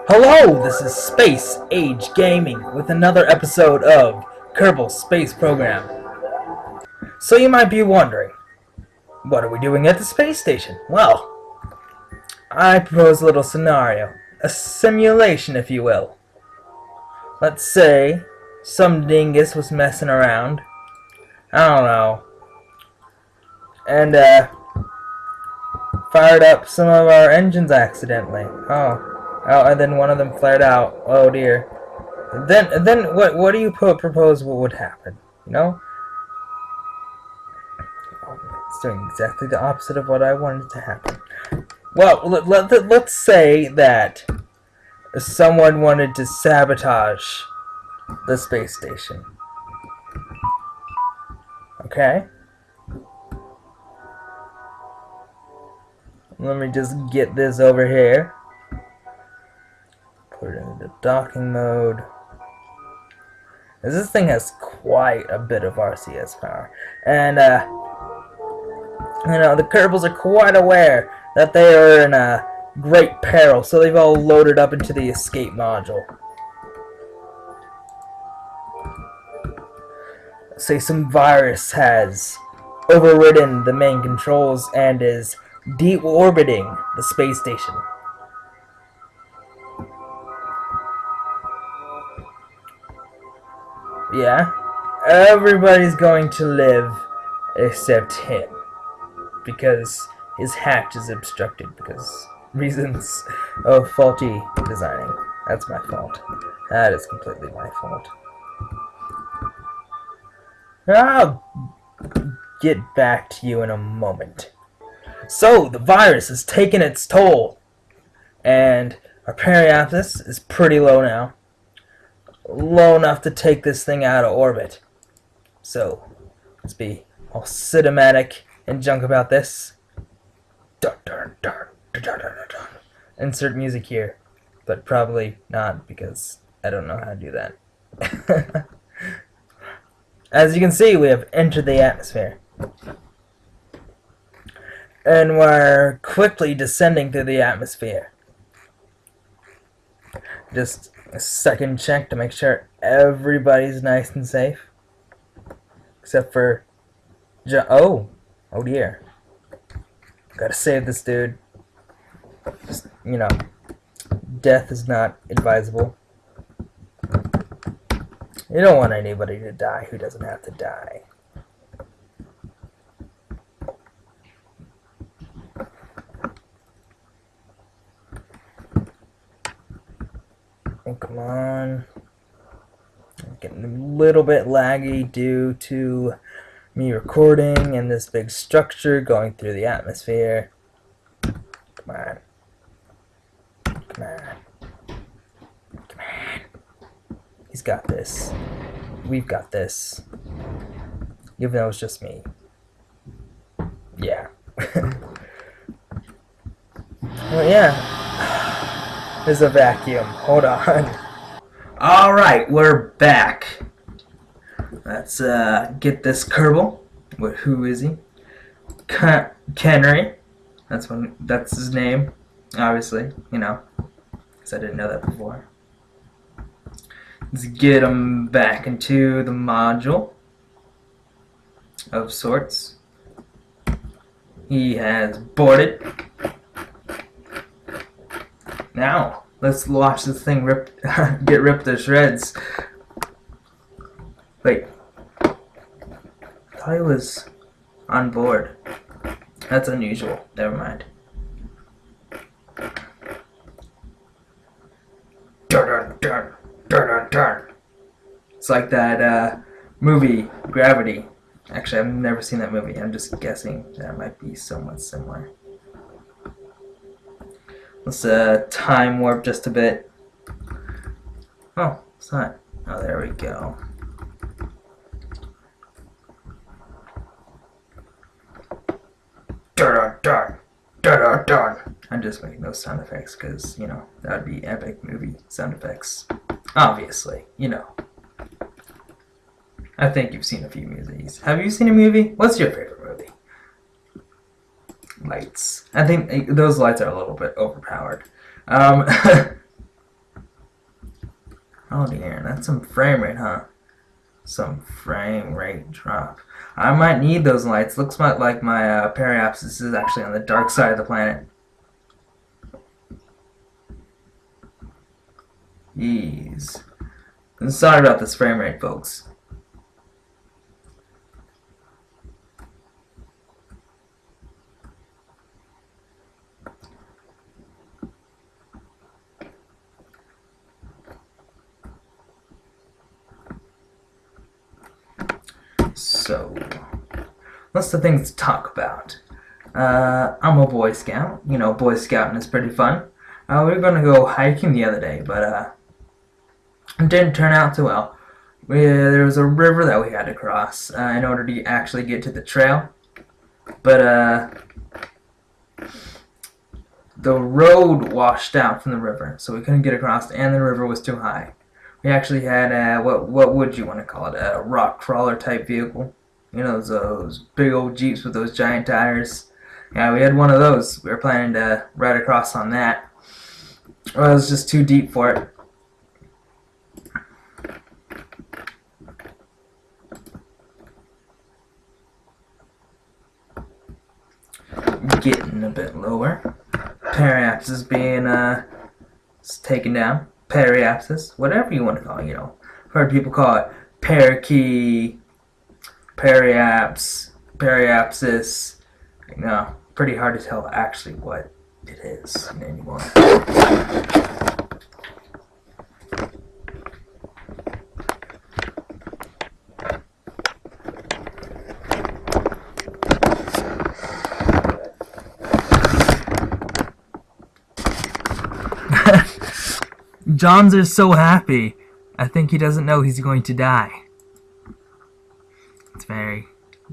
Hello, this is Space Age Gaming with another episode of Kerbal Space Program. So you might be wondering, what are we doing at the space station? Well, I propose a little scenario, a simulation if you will. Let's say some dingus was messing around, I don't know, and fired up some of our engines accidentally. Oh, and then one of them flared out. Oh dear. Then what do you propose what would happen? You know, it's doing exactly the opposite of what I wanted to happen. Well, let's say that someone wanted to sabotage the space station. Okay? Let me just get this over here. Put it into docking mode. This thing has quite a bit of RCS power. And, the Kerbals are quite aware that they are in a great peril, so they've all loaded up into the escape module. Say some virus has overridden the main controls and is deorbiting the space station. Yeah, everybody's going to live except him, because his hatch is obstructed because reasons of faulty designing. That's my fault. That is completely my fault. I'll get back to you in a moment. So, the virus has taken its toll, and our periapsis is pretty low now. Low enough to take this thing out of orbit. So, let's be all cinematic and junk about this. Dun, dun, dun, dun, dun, dun, dun. Insert music here, but probably not because I don't know how to do that. As you can see, we have entered the atmosphere. And we're quickly descending through the atmosphere. Just a second check to make sure everybody's nice and safe. Except for oh dear. Gotta save this dude. Just, death is not advisable. You don't want anybody to die who doesn't have to die. Oh, come on. I'm getting a little bit laggy due to me recording and this big structure going through the atmosphere. Come on. Come on. Come on. He's got this. We've got this. Even though it's just me. Yeah. Well, yeah. There's a vacuum. Hold on. Alright, we're back. Let's get this Kerbal. Who is he? Kenry. That's his name, obviously, because I didn't know that before. Let's get him back into the module of sorts. He has boarded. Now, let's watch this thing get ripped to shreds. Wait. I thought he was on board. That's unusual. Never mind. Dun, dun, dun, dun, dun. It's like that movie, Gravity. Actually, I've never seen that movie. I'm just guessing that might be somewhat similar. Let's time warp just a bit. Oh, it's not. Oh, there we go. Dun, dun, dun, dun, dun. I'm just making those sound effects because, that would be epic movie sound effects. Obviously, I think you've seen a few movies. Have you seen a movie? What's your favorite movie? Lights. I think those lights are a little bit overpowered. Oh dear, that's some frame rate, huh? Some frame rate drop. I might need those lights. Looks like my periapsis is actually on the dark side of the planet. Jeez. I'm sorry about this frame rate, folks. So, what's the things to talk about? I'm a Boy Scout. You know, Boy Scouting is pretty fun. We were gonna go hiking the other day, but it didn't turn out too well. There was a river that we had to cross in order to actually get to the trail, but the road washed out from the river, so we couldn't get across, and the river was too high. We actually had what would you want to call it? A rock crawler type vehicle. You know, those big old Jeeps with those giant tires. Yeah, we had one of those. We were planning to ride across on that. Well, it was just too deep for it. Getting a bit lower. Periapsis being taken down. Periapsis, whatever you want to call it, you know. I've heard people call it parakeet, periapsis. You know, pretty hard to tell actually what it is anymore. Johns is so happy. I think he doesn't know he's going to die. It's very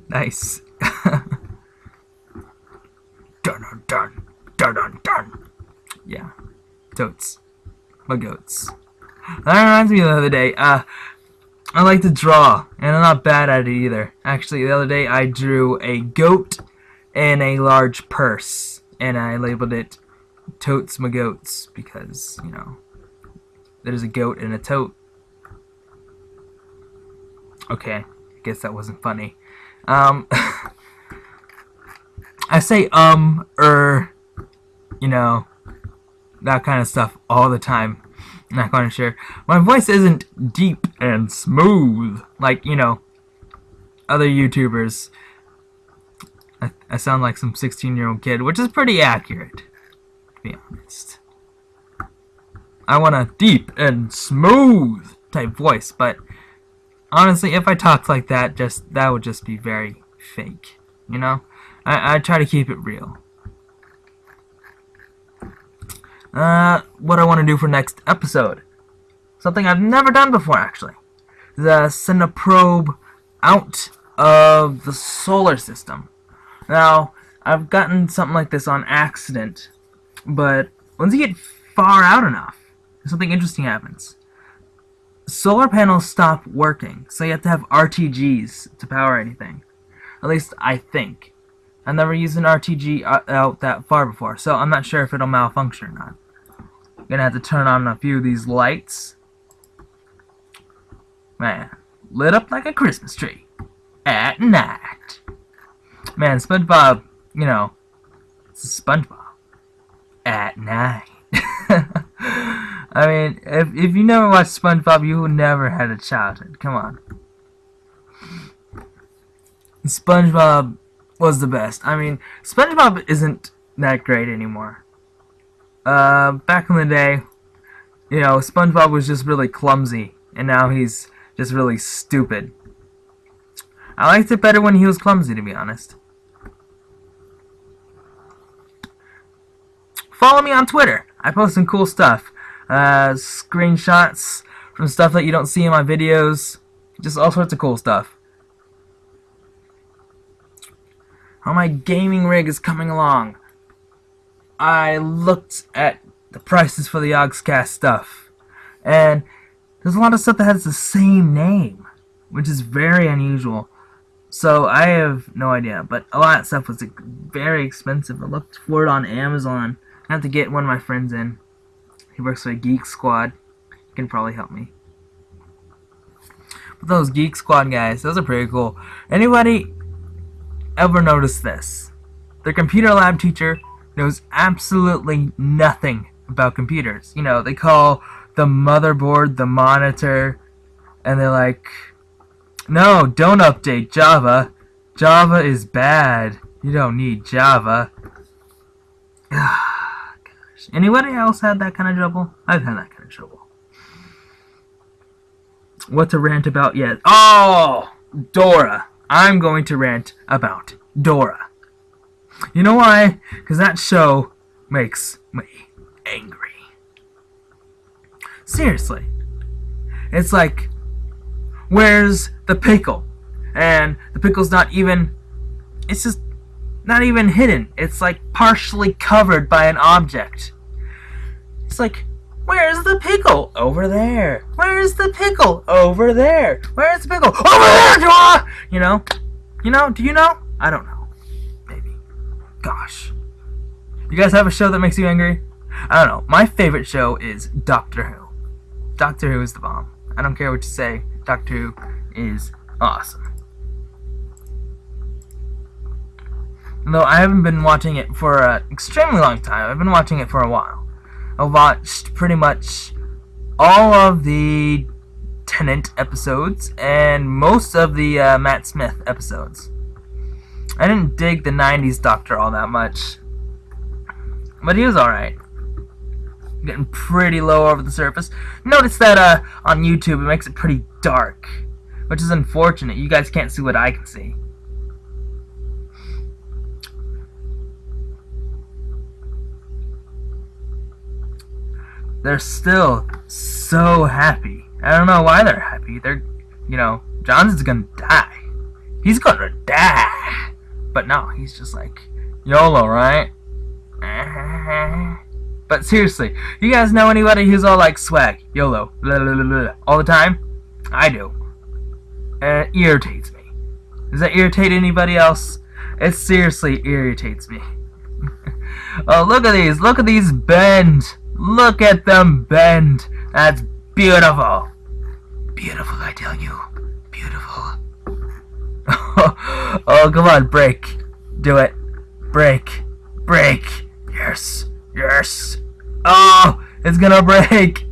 nice. Dun dun dun dun dun dun. Yeah, totes, my goats. That reminds me of the other day. I like to draw, and I'm not bad at it either. Actually, the other day I drew a goat and a large purse, and I labeled it "Totes my goats" because, you know, there's a goat and a tote. Okay, I guess that wasn't funny. I say you know, that kind of stuff all the time. I'm not quite sure. My voice isn't deep and smooth like, you know, other YouTubers. I sound like some 16-year-old kid, which is pretty accurate, to be honest. I want a deep and smooth type voice, but honestly, if I talked like that, that would just be very fake, you know? I try to keep it real. What I want to do for next episode, something I've never done before, actually, is send a probe out of the solar system. Now, I've gotten something like this on accident, but once you get far out enough, something interesting happens. Solar panels stop working, so you have to have RTGs to power anything. At least I think. I've never used an RTG out that far before, so I'm not sure if it'll malfunction or not. I'm gonna have to turn on a few of these lights. Man, lit up like a Christmas tree at night. Man, SpongeBob, you know, it's SpongeBob at night. I mean, if you never watched SpongeBob, you never had a childhood. Come on. SpongeBob was the best. I mean, SpongeBob isn't that great anymore. Back in the day, you know, SpongeBob was just really clumsy, and now he's just really stupid. I liked it better when he was clumsy, to be honest. Follow me on Twitter. I post some cool stuff. Screenshots from stuff that you don't see in my videos. Just all sorts of cool stuff. How my gaming rig is coming along. I looked at the prices for the Yogscast stuff, and there's a lot of stuff that has the same name, which is very unusual. So I have no idea, but a lot of stuff was very expensive. I looked for it on Amazon. I have to get one of my friends in. He works for a Geek Squad. He can probably help me. Those Geek Squad guys, those are pretty cool. Anybody ever notice this? Their computer lab teacher knows absolutely nothing about computers. You know, they call the motherboard the monitor, and they're like, no, don't update Java. Java is bad. You don't need Java. Gosh. Anybody else had that kind of trouble? I've had that kind of trouble. What to rant about yet? Oh, Dora. I'm going to rant about Dora. You know why? Because that show makes me angry. Seriously. It's like, where's the pickle? And the pickle's not even, it's just not even hidden. It's like partially covered by an object. It's like, where's the pickle? Over there. Where's the pickle? Over there. Where's the pickle? Over there, Dora! You know? Do you know? I don't know. Maybe. Gosh. You guys have a show that makes you angry? I don't know. My favorite show is Doctor Who. Doctor Who is the bomb. I don't care what you say. Doctor Who is awesome. Though I haven't been watching it for an extremely long time. I've been watching it for a while. I watched pretty much all of the Tennant episodes and most of the Matt Smith episodes. I didn't dig the 90s Doctor all that much, but he was alright. Getting pretty low over the surface. Notice that on YouTube it makes it pretty dark, which is unfortunate. You guys can't see what I can see. They're still so happy. I don't know why they're happy. They're, Johnson's gonna die. He's gonna die. But no, he's just like, YOLO, right? But seriously, you guys know anybody who's all like swag, YOLO, blah, blah, blah, blah, all the time? I do. And it irritates me. Does that irritate anybody else? It seriously irritates me. Oh, look at these. Look at these bend. Look at them bend. That's beautiful. Beautiful, I tell you. Beautiful. Oh, come on, break. Do it. Break. Break. Yes. Yes. Oh, it's gonna break.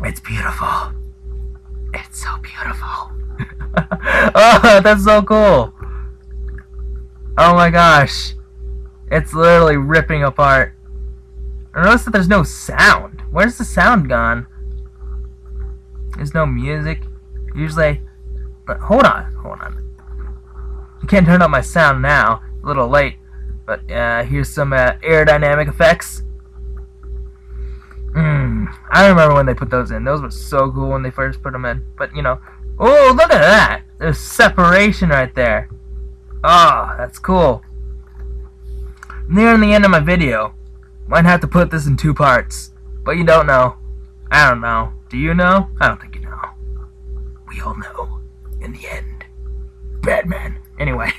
It's beautiful. It's so beautiful. Oh, that's so cool. Oh my gosh. It's literally ripping apart. I notice that there's no sound. Where's the sound gone? There's no music. Usually, hold on. I can't turn up my sound now. A little late. But here's some aerodynamic effects. I remember when they put those in. Those were so cool when they first put them in. But, oh, look at that. There's separation right there. Oh, that's cool. Near the end of my video, might have to put this in 2 parts. But you don't know. I don't know. Do you know? I don't think you know. We all know. In the end. Batman. Anyway.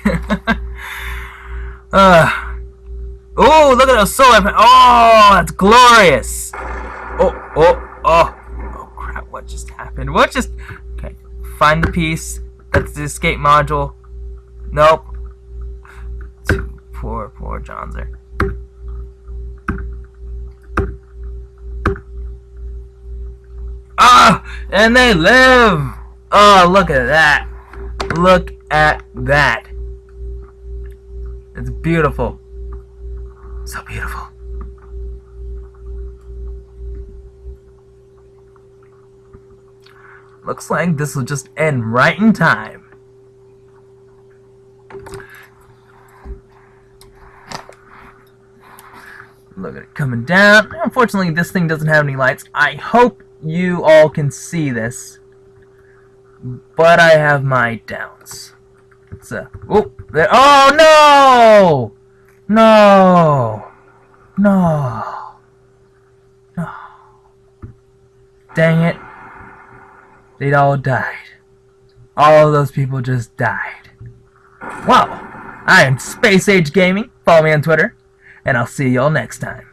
Oh, look at those solar panels. Oh, that's glorious. Oh, crap. What just happened? Okay. Find the piece. That's the escape module. Nope. Poor Johnser. And they live. Oh, look at that. Look at that. It's beautiful. So beautiful. Looks like this will just end right in time. Look at it coming down. Unfortunately, this thing doesn't have any lights. I hope you all can see this, but I have my doubts. Oh, there. Oh no! No! Dang it! They'd all died. All of those people just died. Well, I am Space Age Gaming. Follow me on Twitter, and I'll see y'all next time.